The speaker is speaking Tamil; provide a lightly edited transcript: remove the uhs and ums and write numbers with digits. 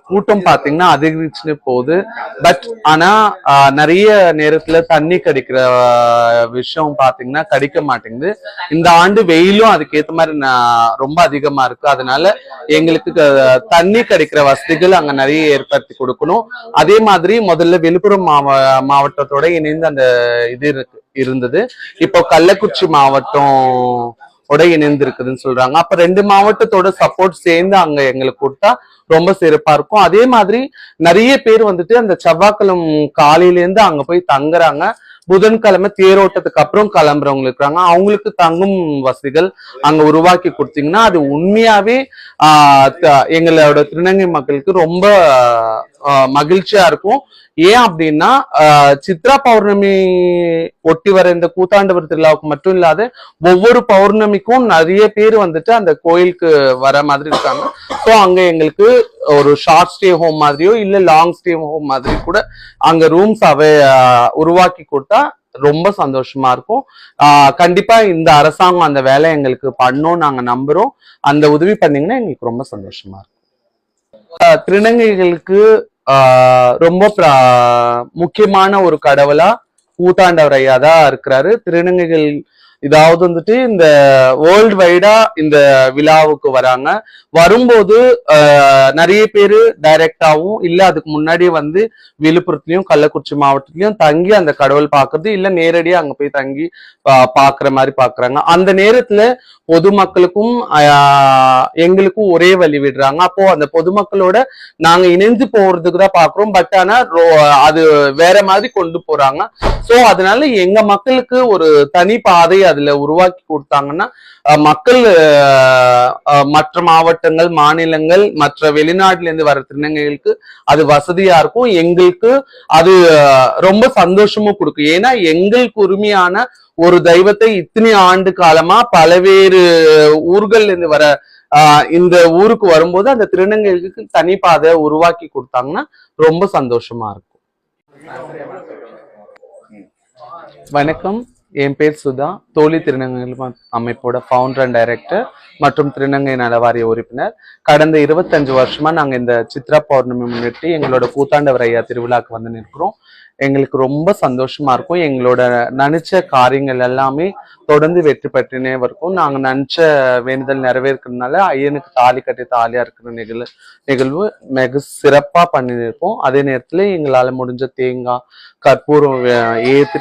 கூட்டம் பாத்தீங்கன்னா அதிகரிச்சுன்னு போகுது. பட் ஆனா நிறைய நேரத்துல தண்ணி கிடைக்கிற விஷயம் பாத்தீங்கன்னா கிடைக்க மாட்டேங்குது. இந்த ஆண்டு வெயிலும் அதுக்கேற்ற மாதிரி ரொம்ப அதிகமா இருக்கு. அதனால எங்களுக்கு தண்ணி கிடைக்கிற வசதிகள் அங்க நிறைய ஏற்படுத்தி கொடுக்கணும். அதே மாதிரி முதல்ல விழுப்புரம் மாவட்டத்தோட இணைந்து அந்த இது இருந்தது. இப்போ கள்ளக்குறிச்சி மாவட்டம் இணைந்து இருக்குதுன்னு சொல்றாங்க. அப்ப 2 மாவட்டத்தோட சப்போர்ட் சேர்ந்து அங்க எங்களுக்கு கொடுத்தா ரொம்ப சிறப்பா இருக்கும். அதே மாதிரி நிறைய பேர் வந்துட்டு அந்த செவ்வாய்க்கிழமை காலையில இருந்து அங்க போய் தங்குறாங்க. புதன்கிழமை தேரோட்டத்துக்கு அப்புறம் கிளம்புறவங்க இருக்கிறாங்க. அவங்களுக்கு தங்கும் வசதிகள் அங்க உருவாக்கி கொடுத்தீங்கன்னா அது உண்மையாவே எங்களோட திருநங்கை மக்களுக்கு ரொம்ப மகிழ்ச்சியா இருக்கும். ஏன் அப்படின்னா சித்ரா பௌர்ணமி ஒட்டி வர இந்த கூத்தாண்டவர் திருவிழாவுக்கு மட்டும் இல்லாத ஒவ்வொரு பௌர்ணமிக்கும் நிறைய பேர் வந்துட்டு அந்த கோயிலுக்கு வர மாதிரி இருக்காங்க. ஸோ அங்க எங்களுக்கு ஒரு ஷார்ட் ஸ்டே ஹோம் மாதிரியோ இல்ல லாங் ஸ்டே ஹோம் மாதிரி கூட அங்க ரூம்ஸ் உருவாக்கி கொடுத்தா ரொம்ப சந்தோஷமா இருக்கும். கண்டிப்பா இந்த அரசாங்கம் அந்த வேலை எங்களுக்கு பண்ணோம் நாங்க நம்புறோம். அந்த உதவி பண்ணீங்கன்னா எங்களுக்கு ரொம்ப சந்தோஷமா இருக்கும். திருநங்கைகளுக்கு ரொம்ப முக்கியமான ஒரு கடவுளா கூத்தாண்டவர் ஐயா தான் இருக்கிறாரு. திருநங்கைகள் இதாவது வந்துட்டு இந்த வேர்ல்டு வைடா இந்த விழாவுக்கு வராங்க. வரும்போது நிறைய பேரு டைரக்டாவும் இல்ல அதுக்கு முன்னாடியே வந்து விழுப்புரத்துலயும் கள்ளக்குறிச்சி மாவட்டத்திலயும் தங்கி அந்த கடவுள் பாக்குறது இல்ல நேரடியா அங்க போய் தங்கி பாக்குற மாதிரி பாக்குறாங்க. அந்த நேரத்துல பொதுமக்களுக்கும் எங்களுக்கும் ஒரே வழி விடுறாங்க. அப்போ அந்த பொதுமக்களோட நாங்க இணைந்து போறதுக்கு தான் பாக்குறோம். பட் ஆனா அது வேற மாதிரி கொண்டு போறாங்க. சோ அதனால எங்க மக்களுக்கு ஒரு தனி பாதை அதுல உருவாக்கி கொடுத்தாங்கன்னா மக்கள் மற்ற மாவட்டங்கள் மாநிலங்கள் மற்ற வெளிநாட்டுல இருந்து வர திருநங்கைகளுக்கு அது வசதியா இருக்கும். எங்களுக்கு அது ரொம்ப சந்தோஷமும் கொடுக்கும். ஏன்னா எங்களுக்கு உரிமையான ஒரு தெய்வத்தை இத்தனை ஆண்டு காலமா பல்வேறு ஊர்கள்ல இருந்து வர இந்த ஊருக்கு வரும்போது அந்த திருநங்கைகளுக்கு தனி பாதை உருவாக்கி கொடுத்தாங்கன்னா ரொம்ப சந்தோஷமா இருக்கும். வணக்கம், என் பேர் சுதா. தோழி திருநங்கைகள் அமைப்போட ஃபவுண்டர் அண்ட் டைரக்டர் மற்றும் திருநங்கை நலவாரிய உறுப்பினர். கடந்த 25 வருஷமா நாங்க இந்த சித்ரா பௌர்ணமி முன்னிட்டு எங்களோட கூத்தாண்டவர் ஐயா திருவிழாக்கு வந்து நிற்கிறோம். எங்களுக்கு ரொம்ப சந்தோஷமா இருக்கும். எங்களோட நினைச்ச காரியங்கள் எல்லாமே தொடர்ந்து வெற்றி பெற்றுனே இருக்கும். நாங்க நினைச்ச வேண்டுதல் நிறைவேற்கிறதுனால ஐயனுக்கு தாலி கட்டி தாலியா இருக்கிற நிகழ்வு மிக சிறப்பா பண்ணிருப்போம். அதே நேரத்துல எங்களால முடிஞ்ச தேங்காய் கற்பூரம் ஏத்து